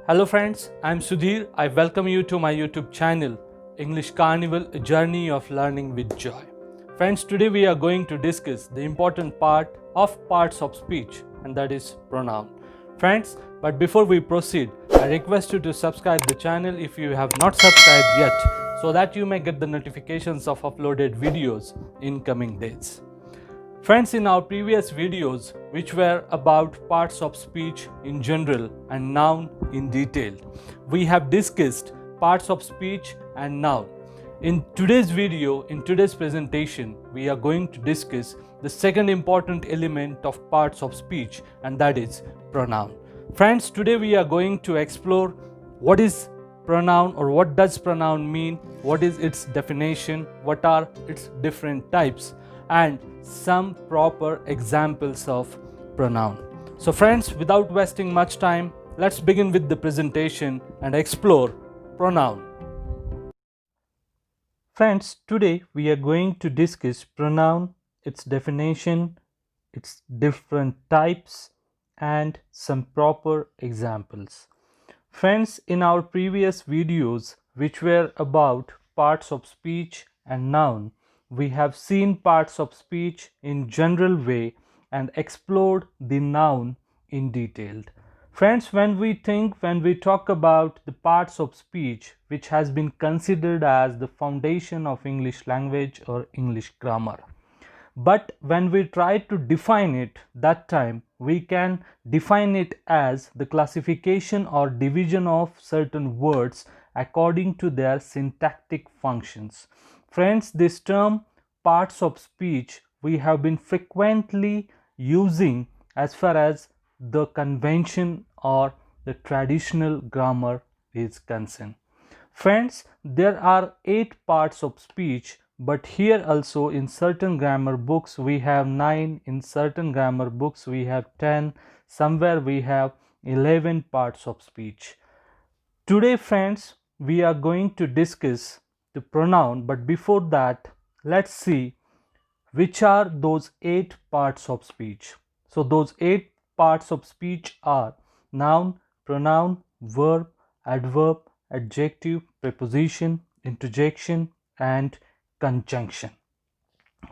Hello friends, I am Sudhir. I welcome you to my YouTube channel, English Carnival, a journey of learning with joy. Friends, today we are going to discuss the important part of parts of speech, and that is pronoun. Friends, but before we proceed, I request you to subscribe the channel if you have not subscribed yet, so that you may get the notifications of uploaded videos in coming days. Friends, in our previous videos, which were about parts of speech in general and noun in detail, we have discussed parts of speech and noun. In today's video, in today's presentation, we are going to discuss the second important element of parts of speech, and that is pronoun. Friends, today we are going to explore what is pronoun, or what does pronoun mean, what is its definition, what are its different types, and some proper examples of pronoun. So friends, without wasting much time, let's begin with the presentation and explore pronoun. Friends, today we are going to discuss pronoun, its definition, its different types, and some proper examples. Friends, in our previous videos, which were about parts of speech and noun, we have seen parts of speech in general way and explored the noun in detail. Friends, when we talk about the parts of speech which has been considered as the foundation of English language or English grammar, but when we try to define it, that time we can define it as the classification or division of certain words according to their syntactic functions. Friends, this term parts of speech we have been frequently using as far as the convention or the traditional grammar is concerned. Friends, there are 8 parts of speech, but here also in certain grammar books we have 9, in certain grammar books we have 10, somewhere we have 11 parts of speech. Today friends, we are going to discuss the pronoun, but before that, let's see which are those 8 parts of speech. So those 8 parts of speech are noun, pronoun, verb, adverb, adjective, preposition, interjection, and conjunction.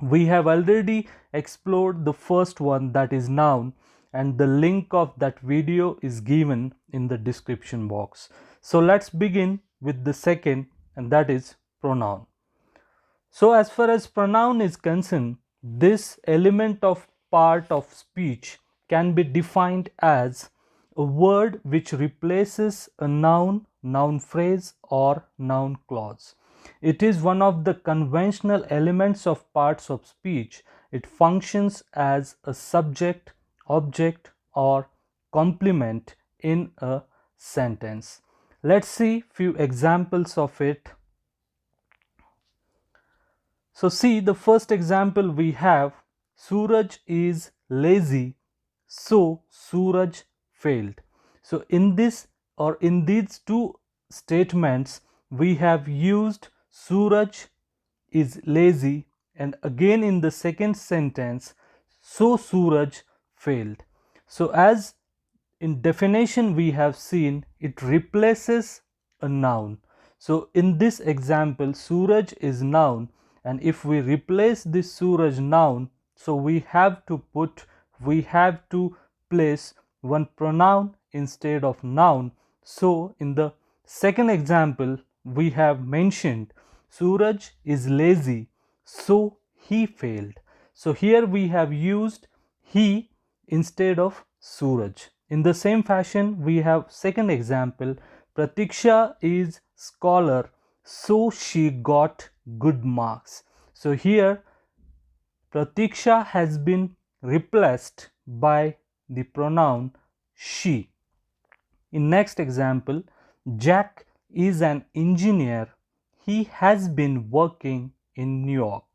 We have already explored the first one, that is noun, and the link of that video is given in the description box. So let's begin with the second, and that is pronoun. So as far as pronoun is concerned, this element of part of speech can be defined as a word which replaces a noun, noun phrase, or noun clause. It is one of the conventional elements of parts of speech. It functions as a subject, object, or complement in a sentence. Let's see few examples of it. So see, the first example we have, Suraj is lazy, so Suraj failed. So in this or in these two statements, we have used Suraj is lazy, and again in the second sentence, so Suraj failed. So as in definition we have seen, it replaces a noun. So in this example, Suraj is noun, and if we replace this Suraj noun, so we have to place one pronoun instead of noun. So in the second example we have mentioned Suraj is lazy, so he failed. So here we have used he instead of Suraj. In the same fashion, we have second example, Pratiksha is scholar, so she got good marks. So here Pratiksha has been replaced by the pronoun she. In next example, Jack is an engineer, he has been working in New York.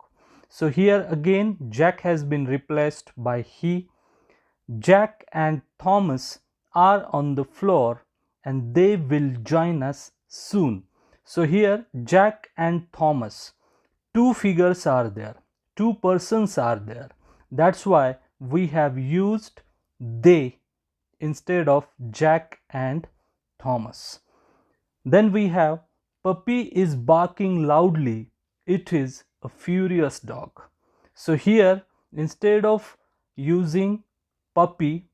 So here again Jack has been replaced by he. Jack and Thomas are on the floor and they will join us soon. So here Jack and Thomas, two figures are there, two persons are there. That's why we have used they instead of Jack and Thomas. Then we have puppy is barking loudly. It is a furious dog. So here, instead of using puppy,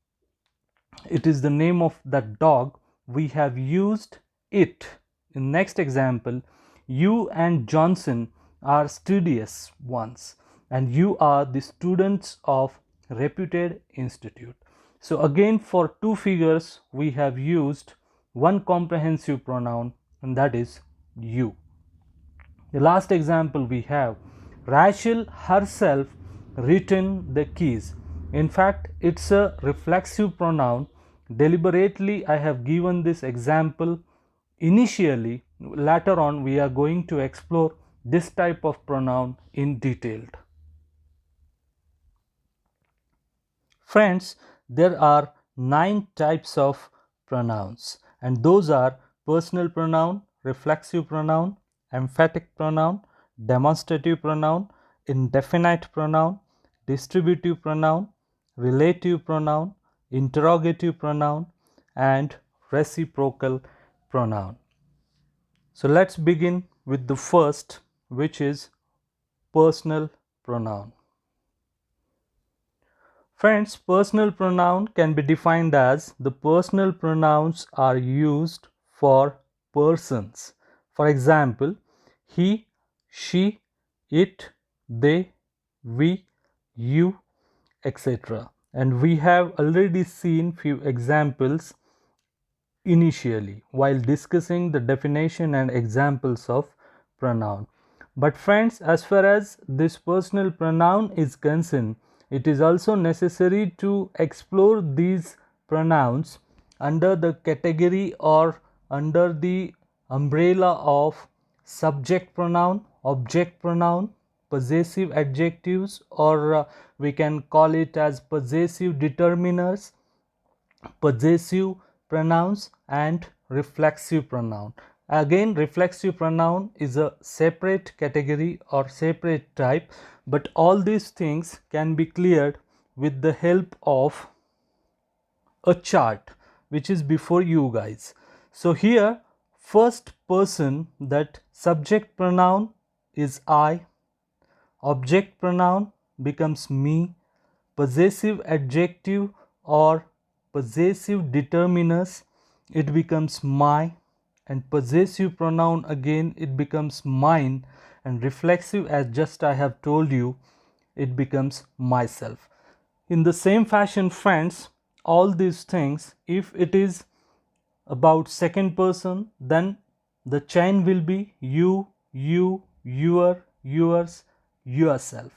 it is the name of that dog, we have used it. In next example, you and Johnson are studious ones and you are the students of reputed institute. So again, for two figures we have used one comprehensive pronoun, and that is you. The last example we have, Rachel herself written the keys. In fact, it's a reflexive pronoun. Deliberately, I have given this example initially. Later on, we are going to explore this type of pronoun in detail. Friends, there are 9 types of pronouns, and those are personal pronoun, reflexive pronoun, emphatic pronoun, demonstrative pronoun, indefinite pronoun, distributive pronoun, relative pronoun, interrogative pronoun, and reciprocal pronoun. So let's begin with the first, which is personal pronoun. Friends, personal pronoun can be defined as the personal pronouns are used for persons. For example, he, she, it, they, we, you, etc. And we have already seen few examples initially while discussing the definition and examples of pronoun. But friends, as far as this personal pronoun is concerned, it is also necessary to explore these pronouns under the category or under the umbrella of subject pronoun, object pronoun, possessive adjectives, or we can call it as possessive determiners, possessive pronouns, and reflexive pronoun. Again, reflexive pronoun is a separate category or separate type, but all these things can be cleared with the help of a chart which is before you guys. So here, first person, that subject pronoun is I, object pronoun becomes me, possessive adjective or possessive determiners, it becomes my, and possessive pronoun again it becomes mine, and reflexive, as just I have told you, it becomes myself. In the same fashion, friends, all these things, if it is about second person, then the chain will be you, your, yours, yourself.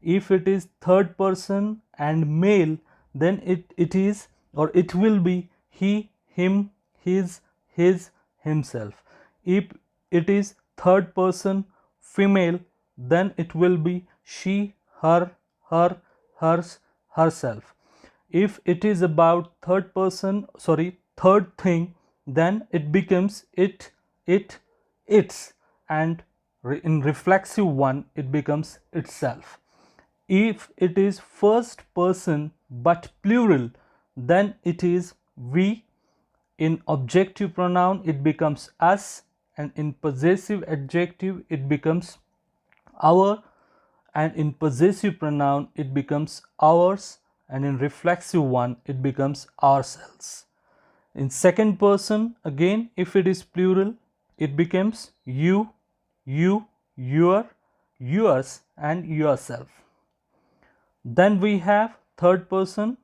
If it is third person and male, then it is or it will be he, him, his, himself. If it is third person female, then it will be she, her, hers, herself. If it is about third thing, then it becomes it, its, and in reflexive one it becomes itself. If it is first person but plural, then it is we. In objective pronoun it becomes us, and in possessive adjective it becomes our, and in possessive pronoun it becomes ours, and in reflexive one it becomes ourselves. In second person, again, if it is plural, it becomes you, your, yours, and yourself. Then we have third person,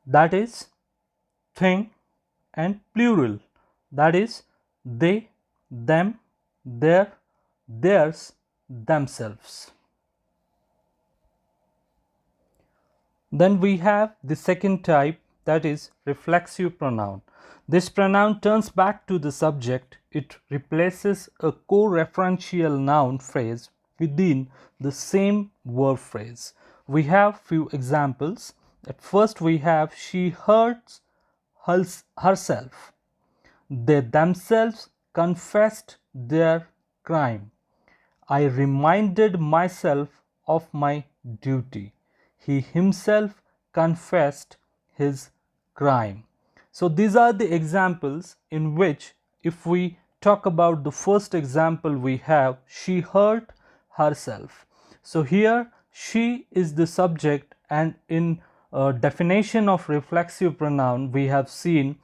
that is thing, and plural, that is they, them, their, theirs, themselves. Then we have the second type, that is reflexive pronoun. This pronoun turns back to the subject. It replaces a co-referential noun phrase within the same verb phrase. We have few examples. At first we have she hurts herself. They themselves confessed their crime. I reminded myself of my duty. He himself confessed his crime. So these are the examples in which, if we talk about the first example, we have she hurt herself. So here she is the subject, and in definition of reflexive pronoun we have seen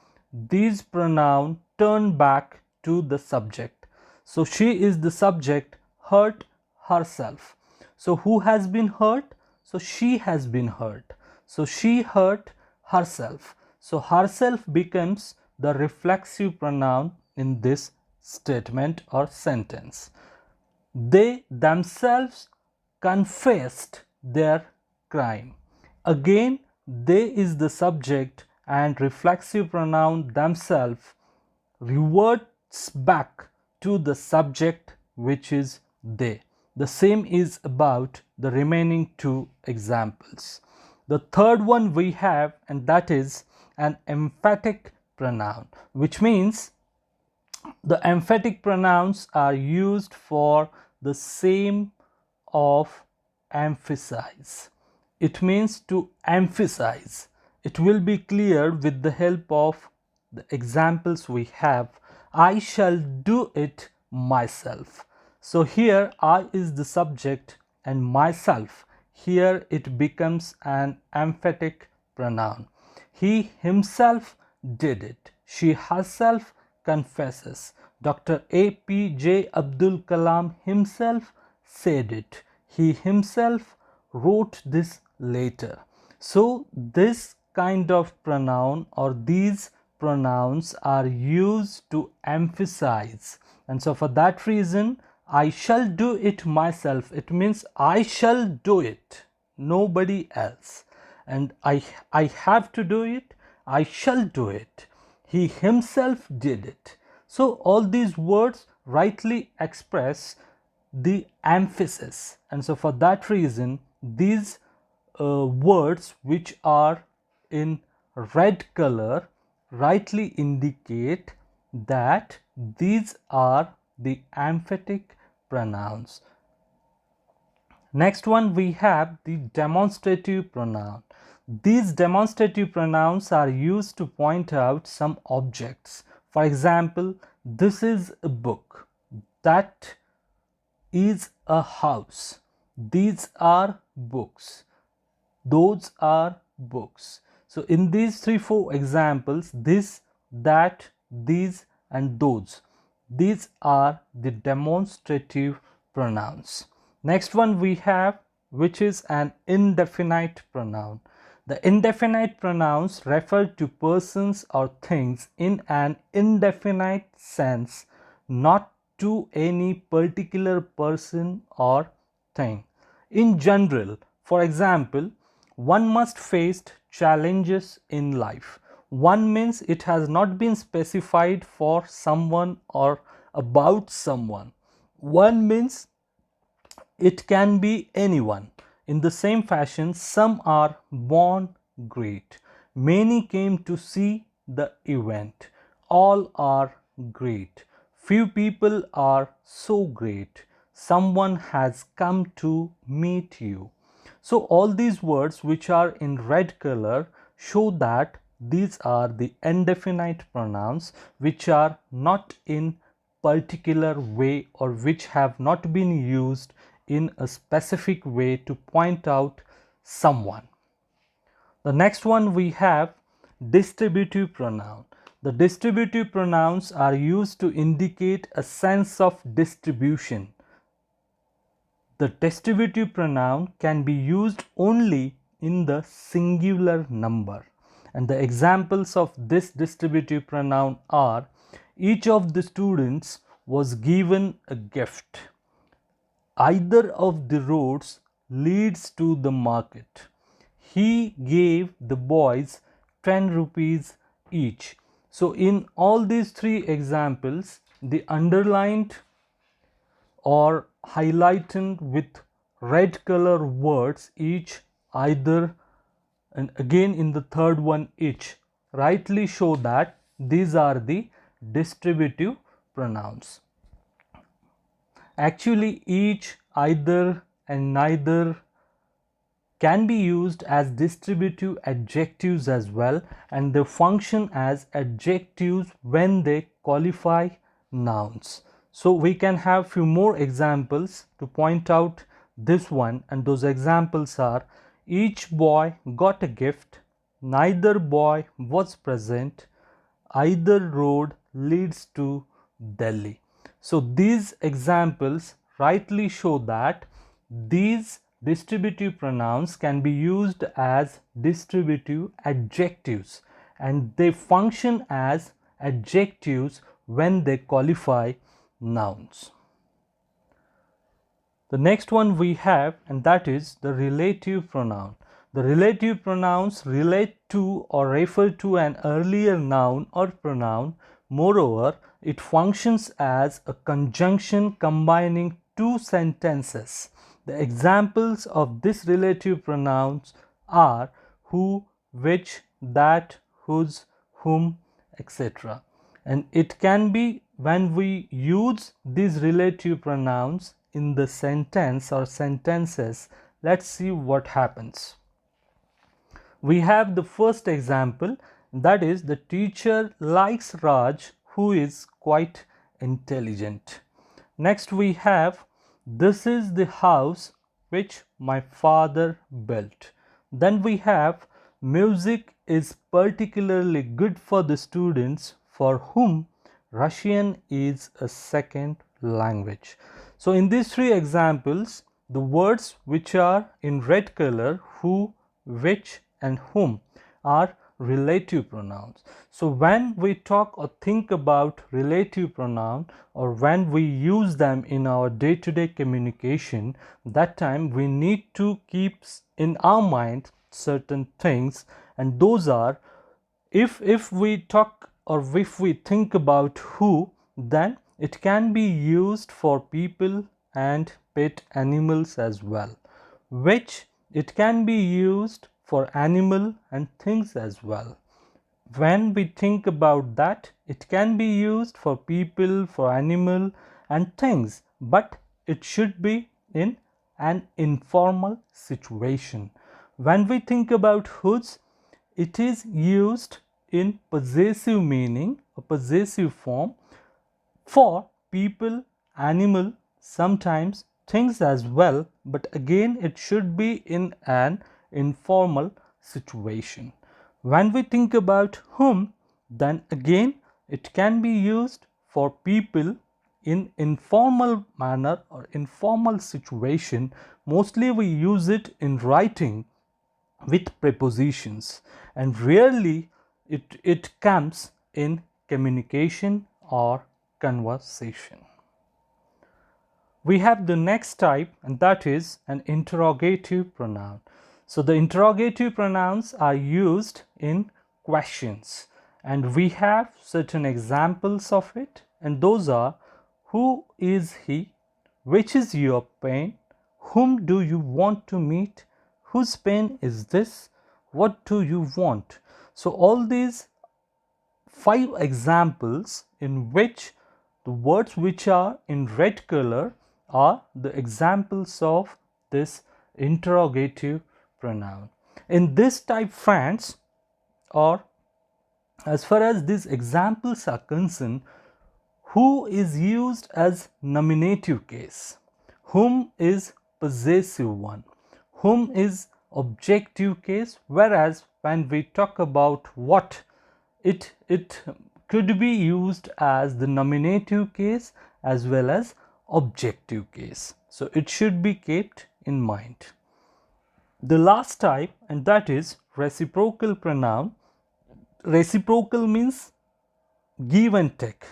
these pronoun turn back to the subject. So she is the subject, hurt herself. So who has been hurt? So she has been hurt. So she hurt herself. So herself becomes the reflexive pronoun in this statement or sentence. They themselves confessed their crime. Again, they is the subject, and reflexive pronoun themselves reverts back to the subject, which is they. The same is about the remaining two examples. The third one we have, and that is an emphatic pronoun, which means the emphatic pronouns are used for the same of emphasize. It means to emphasize. It will be clear with the help of the examples we have. I shall do it myself. So here I is the subject and myself. Here it becomes an emphatic pronoun. He himself did it. She herself confesses. Dr. APJ Abdul Kalam himself said it. He himself wrote this letter. So this kind of pronoun or these pronouns are used to emphasize, and so for that reason, I shall do it myself, it means I shall do it, nobody else. And I have to do it, I shall do it. He himself did it. So all these words rightly express the emphasis, and so for that reason these words which are in red color rightly indicate that these are the emphatic pronouns. Next one we have the demonstrative pronoun. These demonstrative pronouns are used to point out some objects. For example, this is a book, that is a house, these are books, those are books. So in these 3-4 examples, this, that, these and those, these are the demonstrative pronouns. Next one we have, which is an indefinite pronoun. The indefinite pronouns refer to persons or things in an indefinite sense, not to any particular person or thing. In general, for example, one must face challenges in life. One means it has not been specified for someone or about someone. One means it can be anyone. In the same fashion, some are born great. Many came to see the event. All are great. Few people are so great. Someone has come to meet you. So all these words which are in red color show that these are the indefinite pronouns which are not in particular way or which have not been used in a specific way to point out someone. The next one we have distributive pronoun. The distributive pronouns are used to indicate a sense of distribution. The distributive pronoun can be used only in the singular number, and the examples of this distributive pronoun are: each of the students was given a gift, either of the roads leads to the market, he gave the boys 10 rupees each. So in all these 3 examples, the underlined or highlighted with red color words each, either, and again in the third one each, rightly show that these are the distributive pronouns. Actually each, either and neither can be used as distributive adjectives as well, and they function as adjectives when they qualify nouns. So we can have few more examples to point out this one, and those examples are: each boy got a gift, neither boy was present, either road leads to Delhi. So these examples rightly show that these distributive pronouns can be used as distributive adjectives, and they function as adjectives when they qualify nouns. The next one we have, and that is the relative pronoun. The relative pronouns relate to or refer to an earlier noun or pronoun. Moreover, it functions as a conjunction combining two sentences. The examples of these relative pronouns are who, which, that, whose, whom, etc. And it can be when we use these relative pronouns in the sentence or sentences. Let's see what happens. We have the first example, that is, the teacher likes Raj, who is quite intelligent. Next we have, this is the house which my father built. Then we have, music is particularly good for the students for whom Russian is a second language. So in these three examples, the words which are in red color, who, which and whom, are relative pronouns. So when we talk or think about relative pronoun, or when we use them in our day-to-day communication, that time we need to keep in our mind certain things, and those are, if we talk or if we think about who, then it can be used for people and pet animals as well. Which, it can be used for animal and things as well. When we think about that, it can be used for people, for animal and things, but it should be in an informal situation. When we think about whose, it is used in possessive meaning, a possessive form, for people, animal, sometimes things as well, but again it should be in an informal situation. When we think about whom, then again it can be used for people in informal manner or informal situation. Mostly we use it in writing with prepositions, and rarely it comes in communication or conversation. We have the next type, and that is an interrogative pronoun. So the interrogative pronouns are used in questions, and we have certain examples of it, and those are: who is he, which is your pen, whom do you want to meet, whose pen is this, what do you want. So all these 5 examples in which the words which are in red color are the examples of this interrogative pronoun. In this type, friends, or as far as these examples are concerned, who is used as nominative case, whom is possessive one, whom is objective case, whereas when we talk about what, it could be used as the nominative case as well as objective case. So it should be kept in mind. The last type, and that is reciprocal pronoun. Reciprocal means give and take.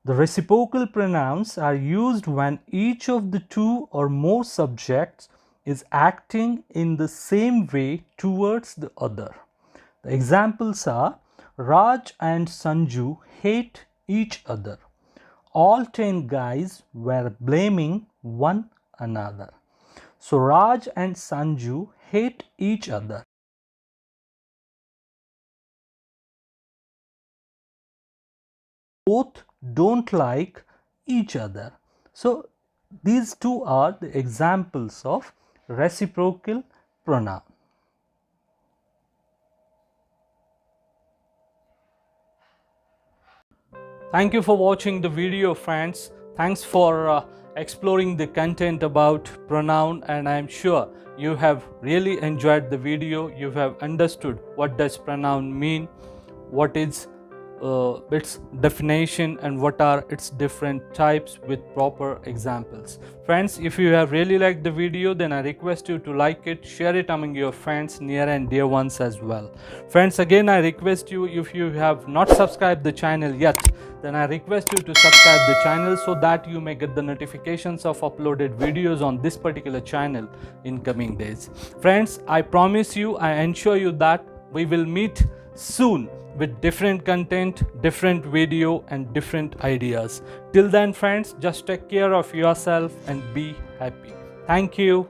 The reciprocal pronouns are used when each of the two or more subjects is acting in the same way towards the other. The examples are: Raj and Sanju hate each other. All 10 guys were blaming one another. So Raj and Sanju hate each other. Both don't like each other. So these two are the examples of reciprocal pronoun. Thank you for watching the video, friends. Thanks for exploring the content about pronoun, and I am sure you have really enjoyed the video. You have understood what does pronoun mean, what is its definition, and what are its different types with proper examples. Friends, if you have really liked the video, then I request you to like it, share it among your friends, near and dear ones as well. Friends, again I request you, if you have not subscribed the channel yet, then I request you to subscribe the channel so that you may get the notifications of uploaded videos on this particular channel in coming days. Friends, I promise you, I ensure you that we will meet soon with different content, different video and different ideas. Till then, friends, just take care of yourself and be happy. Thank you.